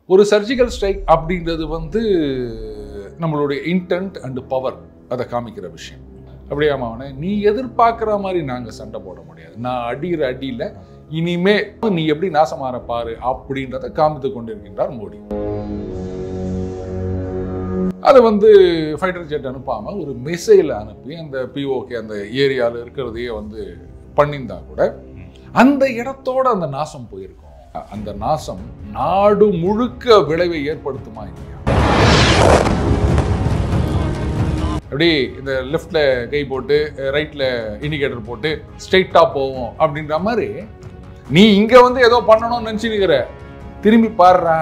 ஒரு surgical strike அப்படின்றது வந்து நம்மளுடைய இன்டென்ட் அண்ட் பவர் அதை காமிக்கிற விஷயம். அப்படியாம நீ எதிர்பார்க்குற மாதிரி நாங்கள் சண்டை போட முடியாது, நான் அடிக்கிற அடியில் இனிமே நீ எப்படி நாசமாற பாரு அப்படின்றத காமித்து கொண்டிருக்கின்றார் மோடி. அதை வந்து ஃபைட்டர் ஜெட் அனுப்பாமல் ஒரு மிசைல் அனுப்பி அந்த பிஓகே அந்த ஏரியாவில் இருக்கிறதையே வந்து பண்ணியிருந்தா கூட அந்த இடத்தோட அந்த நாசம் போயிருக்கும். அந்த நாசம் நாடு முழுக்க விளைவை ஏற்படுத்துமா இல்லையா? அப்படி இந்த லெஃப்ட்ல கை போட்டு ரைட்ல இண்டிகேட்டர் போட்டு ஸ்ட்ரெயிட்டா போவோம் அப்படின்ற மாதிரி நீ இங்க வந்து ஏதோ பண்ணணும்னு நினைச்சுக்கிற, திரும்பி பாடுறா.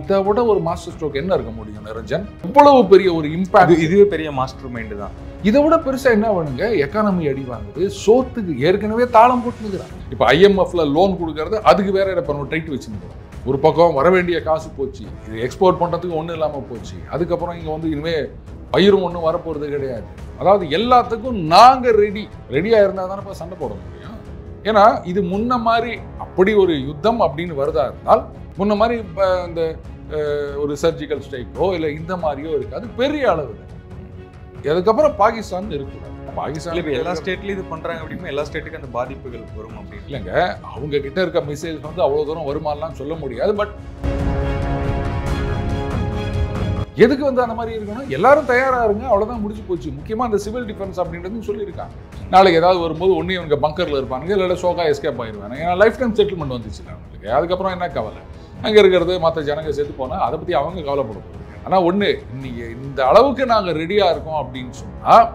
இதை விட ஒரு மாஸ்டர் ஸ்ட்ரோக் என்ன இருக்க முடியும் நிரஞ்சன்? இவ்வளவு பெரிய ஒரு இம்பாக்ட். இதுவே பெரிய மாஸ்டர் மைண்டு தான். இதை விட பெருசா என்ன வேணுங்க? எக்கானமி அடி வாங்குது, சோத்துக்கு ஏற்கனவே தாளம் போட்டுக்கிறாங்க. இப்போ IMFல லோன் கொடுக்கறது அதுக்கு வேற இடப்ப டைட் வச்சுருந்தோம். ஒரு பக்கம் வர வேண்டிய காசு போச்சு, இது எக்ஸ்போர்ட் பண்றதுக்கு ஒன்றும் இல்லாமல் போச்சு. அதுக்கப்புறம் இங்கே வந்து இனிமே பயிரும் ஒன்றும் வரப்போறது கிடையாது. அதாவது எல்லாத்துக்கும் நாங்கள் ரெடியாக இருந்தால் தானே இப்போ சண்டை போட முடியும். ஏன்னா இது முன்ன மாதிரி அப்படி ஒரு யுத்தம் அப்படின்னு வருதா இருந்தால் முன்ன மாதிரி இந்த ஒரு சர்ஜிக்கல் ஸ்ட்ரைக்கோ இல்லை இந்த மாதிரியோ இருக்காது, பெரிய அளவில். அதுக்கப்புறம் பாகிஸ்தான் இருக்கக்கூடாது. பாகிஸ்தான் எல்லா ஸ்டேட்லயும் இது பண்றாங்க அப்படின்னா எல்லா ஸ்டேட்டுக்கும் அந்த பாதிப்புகள் வரும் அப்படின்னு இல்லைங்க. அவங்க கிட்ட இருக்க மிசைல்ஸ் வந்து அவ்வளோ தூரம் வருமானலாம் சொல்ல முடியாது. பட் எதுக்கு வந்து அந்த மாதிரி இருக்கணும்? எல்லாரும் தயாராக இருங்க, அவ்வளோதான், முடிச்சு போச்சு. முக்கியமாக அந்த சிவில் டிஃபென்ஸ் அப்படின்றது சொல்லியிருக்காங்க. நாளைக்கு ஏதாவது வரும்போது ஒன்று இவங்க பங்கரில் இருப்பானுங்க, இல்லை சோகா எஸ்கேப் ஆயிடுவாங்க. ஏன்னா லைஃப் டைம் செட்டில்மெண்ட் வந்துச்சு அவங்களுக்கு. அதுக்கப்புறம் என்ன கவலை? அங்கே இருக்கிறது மற்ற ஜனங்க செத்து போனால் அதை பற்றி அவங்க கவலைப்பட போகிறாங்க. ஆனால் ஒன்று, இன்னைக்கு இந்த அளவுக்கு நாங்கள் ரெடியாக இருக்கோம் அப்படின்னு சொன்னால்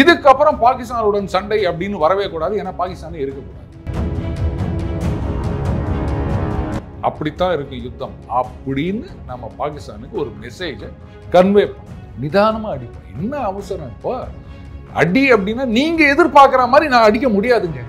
இதுக்கப்புறம் பாகிஸ்தானுடன் சண்டை அப்படின்னு வரவே கூடாது. ஏன்னா பாகிஸ்தானே இருக்கக்கூடாது. அப்படித்தான் இருக்கு யுத்தம் அப்படின்னு நம்ம பாகிஸ்தானுக்கு ஒரு மெசேஜை கன்வே பண்ணணும். நிதானமா அடிப்போம். என்ன அவசரம்? இப்போ அடி அப்படின்னா நீங்க எதிர்பார்க்கிற மாதிரி நான் அடிக்க முடியாதுங்க.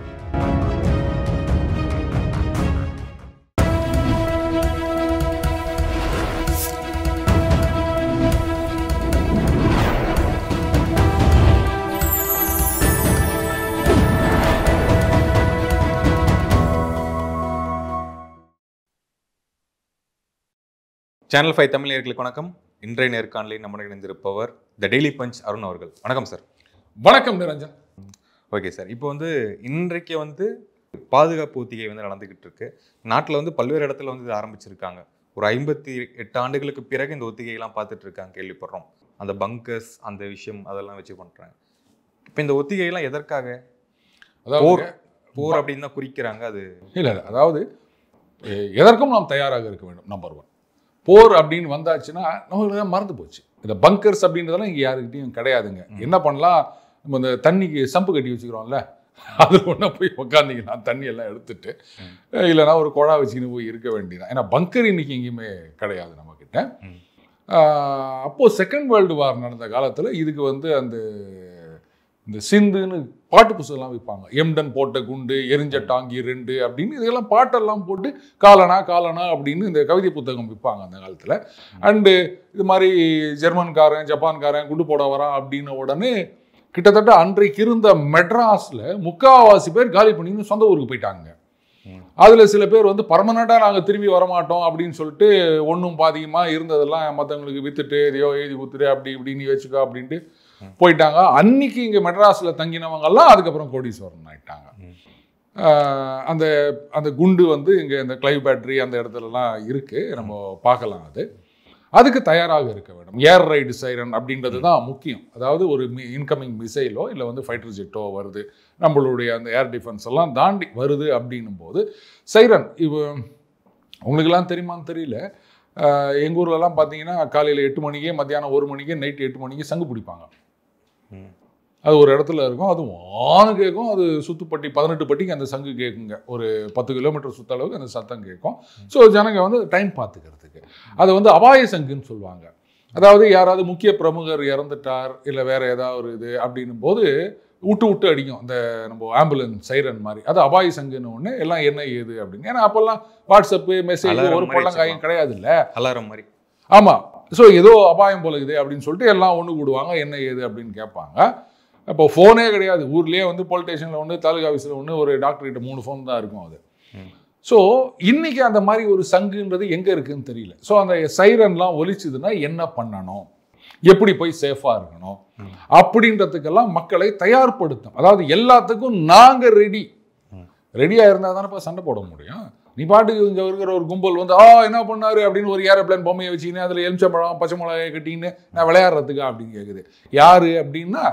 சேனல் 5 தமிழ் நேயர்களுக்கு வணக்கம். இன்றைய நேர்காணலில் நம்முடன் இணைந்திருப்பவர் த டெய்லி பஞ்ச் அருண் அவர்கள். வணக்கம் சார். வணக்கம் நிரஞ்சன். ஓகே சார், இப்போ வந்து இன்றைக்கு வந்து பாதுகாப்பு ஒத்திகை வந்து நடந்துகிட்டு இருக்கு. நாட்டில் வந்து பல்வேறு இடத்துல வந்து இது ஆரம்பிச்சிருக்காங்க. ஒரு 58 ஆண்டுகளுக்கு பிறகு இந்த ஒத்திகையெல்லாம் பார்த்துட்டு இருக்காங்க, கேள்விப்படுறோம். அந்த பங்கர்ஸ் அந்த விஷயம் அதெல்லாம் வச்சு பண்றாங்க. இப்போ இந்த ஒத்திகையெல்லாம் எதற்காக? அதாவது போர் அப்படின்னு தான் குறிக்கிறாங்க. அது இல்லை, அதாவது எதற்கும் நாம் தயாராக இருக்க வேண்டும். நம்பர் 1. போர் அப்படின்னு வந்தாச்சுன்னா நம்மளுக்கு மறந்து போச்சு. இந்த பங்கர்ஸ் அப்படின்றதெல்லாம் இங்கே யாருக்கிட்டையும் கிடையாதுங்க. என்ன பண்ணலாம்? நம்ம இந்த தண்ணிக்கு சம்பு கட்டி வச்சுக்கிறோம்ல, அதில் ஒன்றா போய் உக்காந்திங்கன்னா தண்ணி எல்லாம் எடுத்துட்டு, இல்லைனா ஒரு குழா வச்சுக்கின்னு போய் இருக்க வேண்டியதான். ஏன்னா பங்கர் இன்னைக்கு எங்கேயுமே கிடையாது நம்மக்கிட்ட. அப்போது செகண்ட் வேர்ல்டு வார் நடந்த காலத்தில் இதுக்கு வந்து அந்த இந்த சிந்துன்னு பாட்டு புத்தகம்லாம் விற்பாங்க. எம்டன் போட்ட குண்டு, எரிஞ்ச டாங்கி 2 அப்படின்னு இதெல்லாம் பாட்டெல்லாம் போட்டு காலனா காலனா அப்படின்னு இந்த கவிதை புத்தகம் விற்பாங்க அந்த காலத்தில். அண்டு இது மாதிரி ஜெர்மன்காரன் ஜப்பான்காரன் குண்டு போட வரான் அப்படின்ன உடனே கிட்டத்தட்ட அன்றைக்கு இருந்த மெட்ராஸில் 3/4 பேர் காலி பண்ணின்னு சொந்த ஊருக்கு போயிட்டாங்க. அதில் சில பேர் வந்து பர்மனெண்ட்டாக நாங்கள் திரும்பி வரமாட்டோம் அப்படின்னு சொல்லிட்டு ஒன்றும் பாதிகமாக இருந்ததெல்லாம் மற்றவங்களுக்கு விற்றுட்டு எதையோ எழுதி கொடுத்துட்டு அப்படி இப்படின்னு வச்சுக்கோ அப்படின்ட்டு போயிட்டாங்க. அன்னைக்கு இங்கே மெட்ராஸில் தங்கினவங்கெல்லாம் அதுக்கப்புறம் கோடீஸ்வரன் ஆயிட்டாங்க. அந்த அந்த குண்டு வந்து இங்கே இந்த கிளைவ் பேட்டரி அந்த இடத்துலலாம் இருக்குது, நம்ம பார்க்கலாம். அதுக்கு தயாராக இருக்க வேண்டும். ஏர் ரைடு சைரன் அப்படின்றது தான் முக்கியம். அதாவது ஒரு இன்கமிங் மிசைலோ இல்லை வந்து ஃபைட்டர் ஜெட்டோ வருது, நம்மளுடைய அந்த ஏர் டிஃபென்ஸ் எல்லாம் தாண்டி வருது அப்படின்னும் போது சைரன் உங்களுக்கெல்லாம் தெரியுமான்னு தெரியல. எங்கள் ஊர்லலாம் பார்த்தீங்கன்னா காலையில் 8 மணிக்கே, மத்தியானம் 1 மணிக்கு, நைட்டு 8 மணிக்கு சங்கு பிடிப்பாங்க. அது ஒரு இடத்துல இருக்கும், அது வானு கேட்கும். அது சுத்துப்பட்டி 18 பட்டிக்கு அந்த சங்கு கேட்குங்க. ஒரு 10 கிலோமீட்டர் சுத்த அளவுக்கு அந்த சத்தம் கேட்கும். ஸோ ஜனங்க வந்து டைம் பார்த்துக்கிறதுக்கு அது வந்து அபாய சங்குன்னு சொல்லுவாங்க. அதாவது யாராவது முக்கிய பிரமுகர் இறந்துட்டார் இல்லை வேற ஏதாவது ஒரு இது அப்படின்னும் போது விட்டு அடிக்கும் அந்த நம்ம ஆம்புலன்ஸ் சைரன் மாதிரி. அது அபாய சங்குன்னு ஒன்று எல்லாம் என்ன ஏது அப்படின்னு. ஏன்னா அப்போல்லாம் வாட்ஸ்அப்பு மெசேஜ் ஒரு பொள்ளங்காயம் கிடையாது இல்லை, அலாரம் மாதிரி. ஆமாம். ஸோ ஏதோ அபாயம் போல இருக்குது அப்படின்னு சொல்லிட்டு எல்லாம் ஒன்று கூடுவாங்க, என்ன ஏது அப்படின்னு கேட்பாங்க. இப்போ ஃபோனே கிடையாது ஊர்லேயே. வந்து போலீஸ் ஸ்டேஷனில் ஒன்று, தாலுகா ஆஃபீஸில் ஒன்று, ஒரு டாக்டர்கிட்ட 3 ஃபோன் தான் இருக்கும். அது ஸோ இன்னைக்கு அந்த மாதிரி ஒரு சங்குன்றது எங்கே இருக்குன்னு தெரியல. ஸோ அந்த சைரன்லாம் ஒலிச்சுதுன்னா என்ன பண்ணணும், எப்படி போய் சேஃபாக இருக்கணும் அப்படின்றதுக்கெல்லாம் மக்களை தயார்படுத்தும். அதாவது எல்லாத்துக்கும் நாங்கள் ரெடியாக இருந்தால் தானே இப்போ சண்டை போட முடியும். நீ பாட்டுக்கு இங்கே இருக்கிற ஒரு கும்பல் வந்து என்ன பண்ணாரு அப்படின்னு ஒரு ஏரோப்ளேன் பொம்மையை வச்சுக்கின்னு அதில் எலுமிச்சம்பழம் பச்சை மிளகாய் கட்டின்னு நான் விளையாடுறதுக்கா அப்படின்னு கேட்குது. யார் அப்படின்னா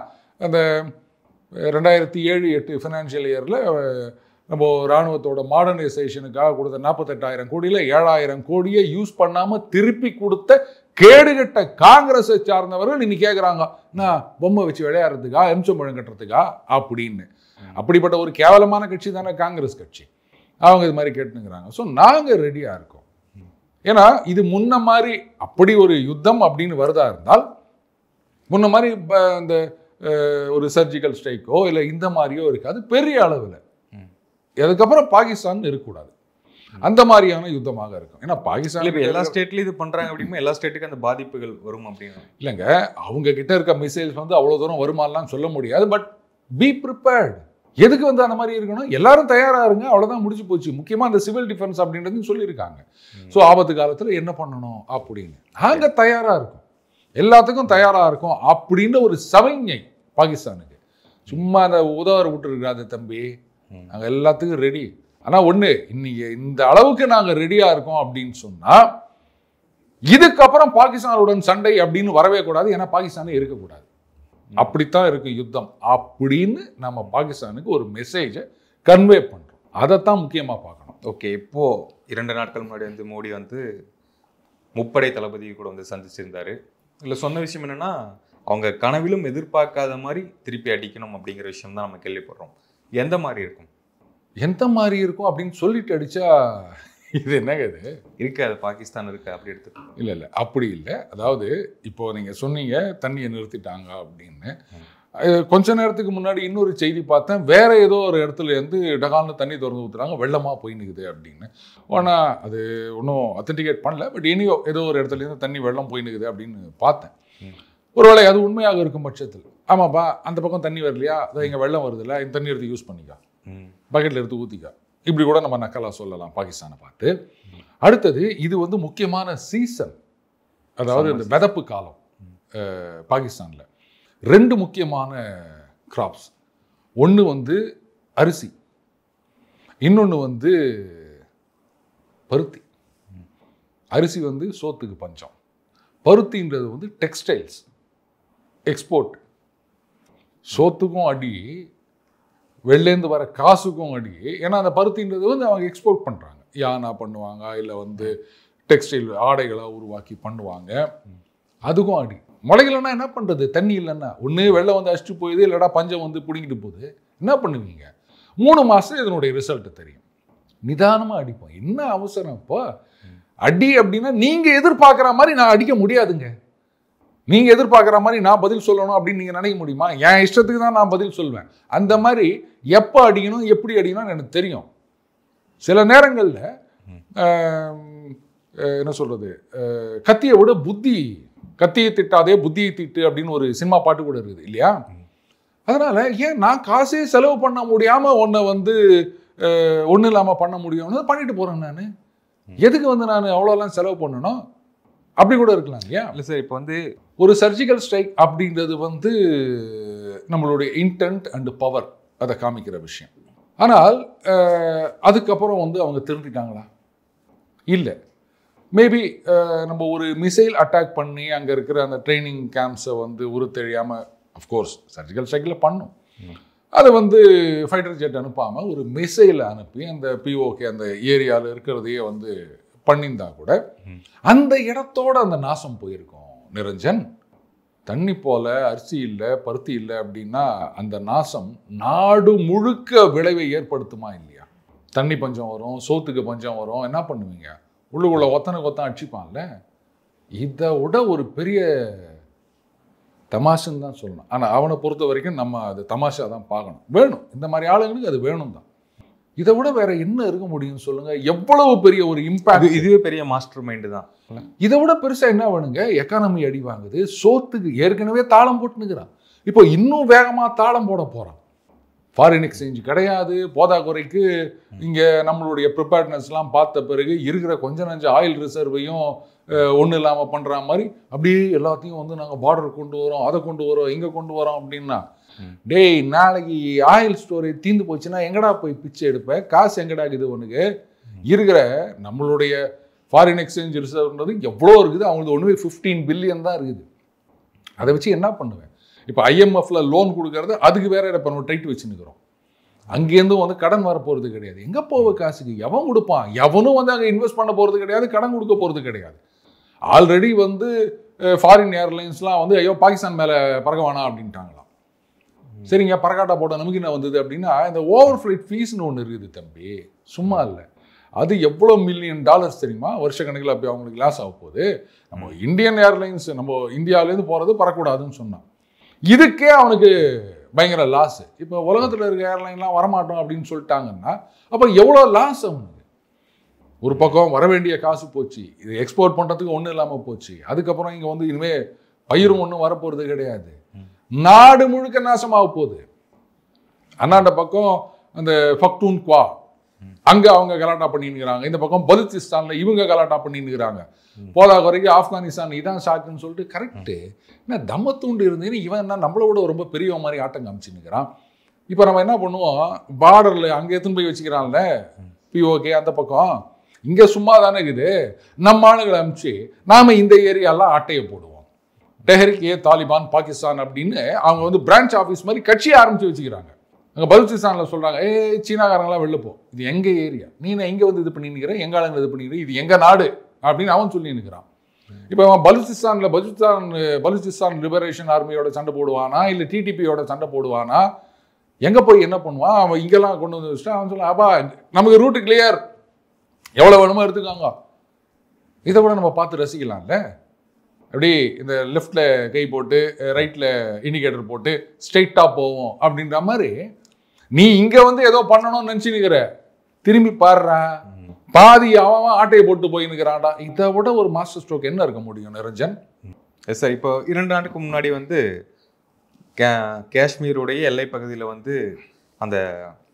அந்த 2007-8 ஃபினான்ஷியல் இயரில் நம்ம இராணுவத்தோட மாடர்னைசேஷனுக்காக கொடுத்த 48,000 கோடியில் 7,000 கோடியை யூஸ் பண்ணாமல் திருப்பி கொடுத்த கேடுகட்ட காங்கிரஸை சார்ந்தவர்கள் இன்னைக்கு கேட்குறாங்க, நான் பொம்மை வச்சு விளையாடுறதுக்கா எலுமிச்சம்பழம் கட்டுறதுக்கா அப்படின்னு. அப்படிப்பட்ட ஒரு கேவலமான கட்சி தானே காங்கிரஸ் கட்சி. அவங்க இது மாதிரி கேட்டுங்கிறாங்க. ஸோ நாங்கள் ரெடியாக இருக்கோம். ஏன்னா இது முன்ன மாதிரி அப்படி ஒரு யுத்தம் அப்படின்னு வருதா இருந்தால் முன்ன மாதிரி இந்த ஒரு சர்ஜிக்கல் ஸ்ட்ரைக்கோ இல்லை இந்த மாதிரியோ இருக்காது பெரிய அளவில். அதுக்கப்புறம் பாகிஸ்தான் இருக்கக்கூடாது, அந்த மாதிரியான யுத்தமாக இருக்கும். ஏன்னா பாகிஸ்தான் இப்போ எல்லா ஸ்டேட்லையும் இது பண்ணுறாங்க அப்படின்னா எல்லா ஸ்டேட்டுக்கும் அந்த பாதிப்புகள் வரும் அப்படின்னு இல்லைங்க. அவங்க கிட்ட இருக்க மிசைல்ஸ் வந்து அவ்வளோ தூரம் வருமானலாம் சொல்ல முடியாது. But B prepared. எதுக்கு வந்து அந்த மாதிரி இருக்கணும், எல்லாரும் தயாராக இருங்க, அவ்வளோதான் முடிச்சு போச்சு. முக்கியமாக அந்த சிவில் டிஃபென்ஸ் அப்படின்றது சொல்லியிருக்காங்க. ஸோ ஆபத்து காலத்தில் என்ன பண்ணணும் அப்படின்னு நாங்கள் தயாராக இருக்கோம், எல்லாத்துக்கும் தயாராக இருக்கும் அப்படின்ற ஒரு சமிஞ்ஞை பாகிஸ்தானுக்கு. சும்மா அந்த உதவ விட்டுருக்காது தம்பி, நாங்கள் எல்லாத்துக்கும் ரெடி. ஆனால் ஒன்று, இன்னைக்கு இந்த அளவுக்கு நாங்கள் ரெடியாக இருக்கோம் அப்படின்னு சொன்னால் இதுக்கப்புறம் பாகிஸ்தானுடன் சண்டை அப்படின்னு வரவே கூடாது. ஏன்னா பாகிஸ்தானே இருக்கக்கூடாது, அப்படித்தான் இருக்கு யுத்தம் அப்படின்னு நம்ம பாகிஸ்தானுக்கு ஒரு மெசேஜை கன்வே பண்ணுறோம். அதைத்தான் முக்கியமாக பார்க்கணும். ஓகே, இப்போ 2 நாட்கள் முன்னாடி வந்து மோடி வந்து முப்படை தளபதி கூட வந்து சந்திச்சிருந்தாரு. இல்லை சொன்ன விஷயம் என்னன்னா, அவங்க கனவிலும் எதிர்பார்க்காத மாதிரி திருப்பி அடிக்கணும் அப்படிங்கிற விஷயம் தான் நம்ம கேள்விப்படுறோம். எந்த மாதிரி இருக்கும் அப்படின்னு சொல்லிட்டு அடிச்சா இது என்னங்க இது இருக்கு, அது பாகிஸ்தான் இருக்கு அப்படி எடுத்து இல்லை அப்படி இல்லை. அதாவது இப்போ நீங்கள் சொன்னீங்க தண்ணியை நிறுத்திட்டாங்க அப்படின்னு. கொஞ்ச நேரத்துக்கு முன்னாடி இன்னொரு செய்தி பார்த்தேன், வேற ஏதோ ஒரு இடத்துல இருந்து டகால்னு தண்ணி திறந்து ஊற்றுறாங்க, வெள்ளமாக போய் நிற்குது அப்படின்னு. ஆனால் அது ஒன்றும் அத்தன்டிகேட் பண்ணல. பட் இனியோ ஏதோ ஒரு இடத்துலேருந்து தண்ணி வெள்ளம் போய் நிற்குது அப்படின்னு பார்த்தேன். ஒருவேளை அது உண்மையாக இருக்கும் பட்சத்தில், ஆமாப்பா அந்த பக்கம் தண்ணி வரலையா, அதை இங்கே வெள்ளம் வருதுல்ல, இந்த தண்ணி எடுத்து யூஸ் பண்ணிக்கா, பக்கெட்டில் எடுத்து ஊற்றிக்கா, இப்படி கூட நம்ம நக்கலாக சொல்லலாம் பாகிஸ்தானை பார்த்து. அடுத்தது, இது வந்து முக்கியமான சீசன், அதாவது இந்த மிதப்பு காலம். பாகிஸ்தானில் 2 முக்கியமான கிராப்ஸ். ஒன்று வந்து அரிசி, இன்னொன்று வந்து பருத்தி. அரிசி வந்து சோத்துக்கு பஞ்சம், பருத்தின்றது வந்து டெக்ஸ்டைல்ஸ் எக்ஸ்போர்ட். சோத்துக்கும் அடி, வெளிலேருந்து வர காசுக்கும் அடி. ஏன்னா அந்த பருத்தின்றது வந்து அவங்க எக்ஸ்போர்ட் பண்ணுறாங்க, யானா பண்ணுவாங்க, இல்லை வந்து டெக்ஸ்டைல் ஆடைகளாக உருவாக்கி பண்ணுவாங்க, அதுக்கும் அடி. முளைகளைன்னா என்ன பண்ணுறது, தண்ணி இல்லைன்னா ஒன்று வெள்ளம் வந்து அடிச்சுட்டு போகுது, இல்லைடா பஞ்சம் வந்து பிடிங்கிட்டு போகுது, என்ன பண்ணுவீங்க? 3 மாதம் இதனுடைய ரிசல்ட்டு தெரியும். நிதானமாக அடிப்போம், என்ன அவசரம் இப்போ? அடி அப்படின்னா நீங்கள் எதிர்பார்க்குற மாதிரி நான் அடிக்க முடியாதுங்க. நீங்கள் எதிர்பார்க்குற மாதிரி நான் பதில் சொல்லணும் அப்படின்னு நீங்கள் நினைக்க முடியுமா? என் இஷ்டத்துக்கு தான் நான் பதில் சொல்வேன். அந்த மாதிரி எப்போ அடிக்கணும் எப்படி அடிக்கணும்னு எனக்கு தெரியும். சில நேரங்களில் என்ன சொல்கிறது, கத்தியை விட புத்தி, கத்தியை திட்டாதே புத்தியை திட்டு அப்படின்னு ஒரு சினிமா பாட்டு கூட இருக்குது இல்லையா? அதனால் ஏன் நான் காசே செலவு பண்ண முடியாமல் ஒன்றை வந்து ஒன்றும் இல்லாமல் பண்ண முடியும்னு பண்ணிட்டு போகிறேன். நான் எதுக்கு வந்து நான் அவ்வளோலாம் செலவு பண்ணணும்? அப்படி கூட இருக்கலாம் இல்லையா? இல்லை சார், இப்போ வந்து ஒரு சர்ஜிக்கல் ஸ்ட்ரைக் அப்படின்றது வந்து நம்மளுடைய இன்டென்ட் அண்ட் பவர் அதை காமிக்கிற விஷயம். ஆனால் அதுக்கப்புறம் வந்து அவங்க திருந்திட்டாங்களா? இல்லை. மேபி நம்ம ஒரு மிசைல் அட்டாக் பண்ணி அங்கே இருக்கிற அந்த ட்ரைனிங் கேம்ப்ஸை வந்து உருத்தெழியாமல், அஃப்கோர்ஸ் சர்ஜிக்கல் ஸ்ட்ரைக்கில் பண்ணும், அதை வந்து ஃபைட்டர் ஜெட் அனுப்பாமல் ஒரு மிசைலை அனுப்பி அந்த பிஓகே அந்த ஏரியாவில் இருக்கிறதையே வந்து பண்ணியிருந்தா கூட அந்த இடத்தோட அந்த நாசம் போயிருக்கும். நிரஞ்சன், தண்ணி போல அரிசி இல்லை பருத்தி இல்லை அப்படின்னா அந்த நாசம் நாடு முழுக்க விளைவை ஏற்படுத்துமா இல்லையா? தண்ணி பஞ்சம் வரும், சோத்துக்கு பஞ்சம் வரும், என்ன பண்ணுவீங்க? உள்ளுக்குள்ள ஒத்தனை அடிச்சுப்பான்ல. இதை விட ஒரு பெரிய தமாஷுன்னு தான் சொல்லணும். ஆனால் அவனை பொறுத்த வரைக்கும் நம்ம அது தமாஷா தான் பார்க்கணும். வேணும், இந்த மாதிரி ஆளுங்களுக்கு அது வேணும் தான். இதை விட வேற என்ன இருக்க முடியும் சொல்லுங்க? எவ்வளவு பெரிய ஒரு இம்பாக்ட். இதுவே பெரிய மாஸ்டர் மைண்டு தான். இதை விட பெருசா என்ன வேணுங்க? எக்கானமி அடி வாங்குது, சோத்துக்கு ஏற்கனவே தாளம் போட்டுனுக்கிறான், இப்போ இன்னும் வேகமா தாளம் போட போறான். ஃபாரின் எக்ஸ்சேஞ்ச் கிடையாது. போதாக்குறைக்கு இங்கே நம்மளுடைய ப்ரிப்பேர்ட்னஸ்லாம் பார்த்த பிறகு இருக்கிற கொஞ்ச நஞ்ச ஆயில் ரிசர்வையும் ஒன்றும் இல்லாமல் பண்ணுற மாதிரி அப்படியே எல்லாத்தையும் வந்து நாங்கள் பார்டர் கொண்டு வரோம், அதை கொண்டு வரோம், இங்கே கொண்டு வரோம் அப்படின்னா, டேய் நாளைக்கு ஆயில் ஸ்டோரேஜ் தீர்ந்து போச்சுன்னா எங்கடா போய் பிச்சை எடுப்பேன்? காசு எங்கடா இருக்குது உனக்கு? இருக்கிற நம்மளுடைய ஃபாரின் எக்ஸ்சேஞ்ச் ரிசர்வ்ன்றது எவ்வளோ இருக்குது, அவங்களுக்கு ஒன்றுமே 15 பில்லியன் தான் இருக்குது. அதை வச்சு என்ன பண்ணுவேன்? இப்போ IMFல லோன் கொடுக்கறது அதுக்கு வேற இப்போ நம்ம டைட் வச்சுன்னுக்கிறோம். அங்கேருந்தும் வந்து கடன் வர போகிறது கிடையாது. எங்கே போவ காசுக்கு? எவன் கொடுப்பான்? எவனும் வந்து அங்கே இன்வெஸ்ட் பண்ண போகிறது கிடையாது, கடன் கொடுக்க போகிறது கிடையாது. ஆல்ரெடி வந்து ஃபாரின் ஏர்லைன்ஸ்லாம் வந்து ஐயோ பாகிஸ்தான் மேலே பறக்க வேணாம் அப்படின்ட்டாங்களாம். சரிங்க, பறக்காட்டா போட நமக்கு என்ன வந்தது அப்படின்னா, இந்த ஓவர் ஃப்ளைட் ஃபீஸ்னு ஒன்று இருக்குது தம்பி, சும்மா இல்லை. அது எவ்வளோ $1,000,000 தெரியுமா? வருஷக்கணக்கில் அப்படி அவங்களுக்கு லாஸ் ஆக போகுது. நம்ம இந்தியன் ஏர்லைன்ஸ் நம்ம இந்தியாவிலேருந்து போகிறது பறக்கூடாதுன்னு சொன்னான். இதுக்கே அவனுக்கு பயங்கர லாஸு. இப்போ உலகத்தில் இருக்க ஏர்லைன்லாம் வரமாட்டோம் அப்படின்னு சொல்லிட்டாங்கன்னா அப்போ எவ்வளோ லாஸ் அவனுக்கு? ஒரு பக்கம் வர வேண்டிய காசு போச்சு, இது எக்ஸ்போர்ட் பண்ணுறதுக்கு ஒன்றும் இல்லாமல் போச்சு. அதுக்கப்புறம் இங்கே வந்து இனிமேல் பயிரும் ஒன்றும் வரப்போகிறது கிடையாது. நாடு முழுக்க நாசமாக போகுது. அண்ணாண்ட பக்கம் அந்த பக்தூன்குவா அங்கே அவங்க கலாட்டா பண்ணின்னுக்கிறாங்க, இந்த பக்கம் பலுச்சிஸ்தானில் இவங்க கலாட்டா பண்ணின்னுக்கிறாங்க. போதாக வரைக்கும் ஆப்கானிஸ்தான் இதான் ஷாக்குன்னு சொல்லிட்டு கரெக்டு. என்ன தம்மத்தூண்டு இருந்தேன்னு இவன் என்ன நம்மளோட ரொம்ப பெரிய மாதிரி ஆட்டம் காமிச்சுன்னுக்கிறான். இப்போ நம்ம என்ன பண்ணுவோம், பார்டரில் அங்கே எடுத்துன்னு போய் வச்சுக்கிறான்ல POK அந்த பக்கம், இங்கே சும்மா தானே இருக்குது, நம்ம ஆளுங்களை அனுப்பிச்சு நாம் இந்த ஏரியாலாம் ஆட்டையை போடுவோம். டெஹரிக் தாலிபான் பாகிஸ்தான் அப்படின்னு அவங்க வந்து பிரான்ச் ஆஃபீஸ் மாதிரி கட்சியை ஆரம்பித்து வச்சுக்கிறாங்க. அங்கே பலுச்சிஸ்தானில் சொல்கிறாங்க, சீனாக்காரங்களாம் வெளில போ, இது எங்கள் ஏரியா, நீ நான் இங்கே வந்து இது பண்ணின்னுக்கிற, எங்கள் ஆளுங்களை இது பண்ணிக்கிறேன், இது எங்கள் நாடு அப்படின்னு அவன் சொல்லி நிற்கிறான். இப்போ அவன் பலுச்சிஸ்தான் லிபரேஷன் ஆர்மியோட சண்டை போடுவானா இல்லை TTPயோட சண்டை போடுவானா? எங்கே போய் என்ன பண்ணுவான்? அவன் இங்கெல்லாம் கொண்டு வந்து வச்சுட்டு அவன் சொல்ல, அப்பா நமக்கு ரூட்டு கிளியர், எவ்வளோ வேணுமோ எடுத்துக்காங்க, இதை கூட நம்ம பார்த்து ரசிக்கலாம்ல. அப்படி இந்த லெஃப்டில் கை போட்டு ரைட்டில் இண்டிகேட்டர் போட்டு ஸ்ட்ரெயிட்டாக போவோம் அப்படின்ற மாதிரி நீ இங்கே வந்து ஏதோ பண்ணணும்னு நினச்சின்னுக்கிற, திரும்பி பாடுறா பாதி அவன் ஆட்டையை போட்டு போயின்னுக்கிறான்டா. இதை விட ஒரு மாஸ்டர் ஸ்ட்ரோக் என்ன இருக்க முடியும் நிரஞ்சன்? Yes sir. இப்போ 2 ஆண்டுக்கு முன்னாடி வந்து காஷ்மீருடைய எல்லை பகுதியில் வந்து அந்த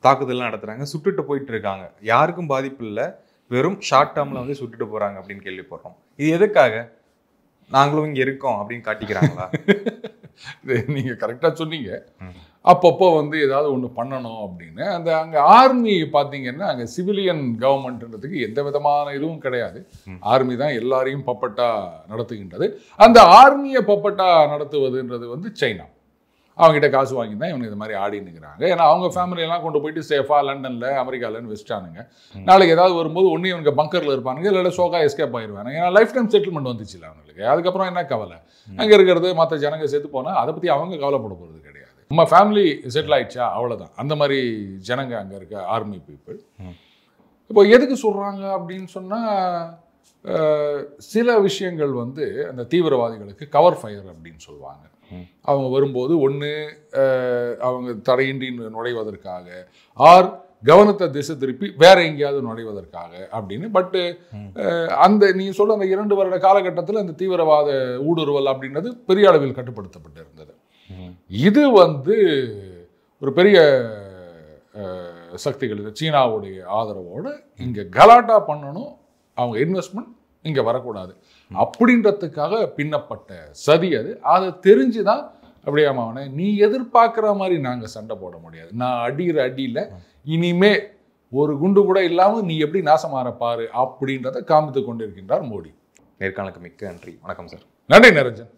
தாக்குதல்லாம் நடத்துகிறாங்க, சுட்டுட்டு போயிட்டு இருக்காங்க. யாருக்கும் பாதிப்பு இல்லை, வெறும் ஷார்ட் டேர்மில் வந்து சுட்டுட்டு போகிறாங்க அப்படின்னு கேள்விப்படுறோம். இது எதுக்காக? நாங்களும் இங்கே இருக்கோம் அப்படின்னு காட்டிக்கிறாங்களா? நீங்கள் கரெக்டாக சொன்னீங்க. அப்பப்போ வந்து ஏதாவது ஒன்று பண்ணணும் அப்படின்னு. அந்த அங்கே ஆர்மி பார்த்தீங்கன்னா அங்கே சிவிலியன் கவர்மெண்ட்ன்றதுக்கு எந்த விதமான இதுவும் கிடையாது. ஆர்மி தான் எல்லாரையும் பப்பட்டா நடத்துகின்றது. அந்த ஆர்மியை பப்பட்டா நடத்துவதுன்றது வந்து சைனா. அவங்ககிட்ட காசு வாங்கி தான் இவங்க இது மாதிரி ஆடினுக்கிறாங்க. ஏன்னா அவங்க ஃபேமிலியெல்லாம் கொண்டு போயிட்டு சேஃபாக லண்டனில் அமெரிக்காவில்னு வச்சுட்டானுங்க. நாளைக்கு ஏதாவது வரும்போது ஒன்று இவங்க பங்கரில் இருப்பானுங்க, இல்லை சோகா எஸ்கேப் ஆயிடுவாங்க. ஏன்னா லைஃப் டைம் செட்டில்மெண்ட் வந்துச்சுல அவங்களுக்கு. அதுக்கப்புறம் என்ன கவலை? அங்கே இருக்கிறது மற்ற ஜனங்க செத்து போனால் அதை பற்றி அவங்க கவலைப்பட போகிறது கிடையாது. நம்ம ஃபேமிலி செட்டில் ஆயிடுச்சா அவ்வளோதான். அந்த மாதிரி ஜனங்க அங்கே இருக்க ஆர்மி பீப்புள். இப்போ எதுக்கு சொல்கிறாங்க அப்படின்னு சொன்னால், சில விஷயங்கள் வந்து அந்த தீவிரவாதிகளுக்கு கவர் ஃபயர் அப்படின்னு சொல்லுவாங்க. அவங்க வரும்போது ஒன்று அவங்க தடையின்றி நுழைவதற்காக, ஆர் கவனத்தை திசை திருப்பி வேற எங்கேயாவது நுழைவதற்காக அப்படின்னு. பட்டு அந்த நீ சொல்ல அந்த 2 வருட காலகட்டத்தில் அந்த தீவிரவாத ஊடுருவல் அப்படின்றது பெரிய அளவில் கட்டுப்படுத்தப்பட்டு இருந்தது. இது வந்து ஒரு பெரிய சக்திகள், சீனாவுடைய ஆதரவோடு இங்கே கலாட்டா பண்ணணும், அவங்க இன்வெஸ்ட்மெண்ட் இங்கே வரக்கூடாது அப்படின்றதுக்காக பின்னப்பட்ட சதி அது. அதை தெரிஞ்சு தான் அப்படியே அவனை நீ எதிர்பார்க்குற மாதிரி நாங்கள் சண்டை போட முடியாது, நான் அடிக்கிற அடியில் இனிமே ஒரு குண்டு கூட இல்லாமல் நீ எப்படி நாசமாற பாரு அப்படின்றத காமித்து கொண்டிருக்கின்றார் மோடி. நேர்காணலுக்கு மிக்க நன்றி. வணக்கம் சார். நன்றி நிரஞ்சன்.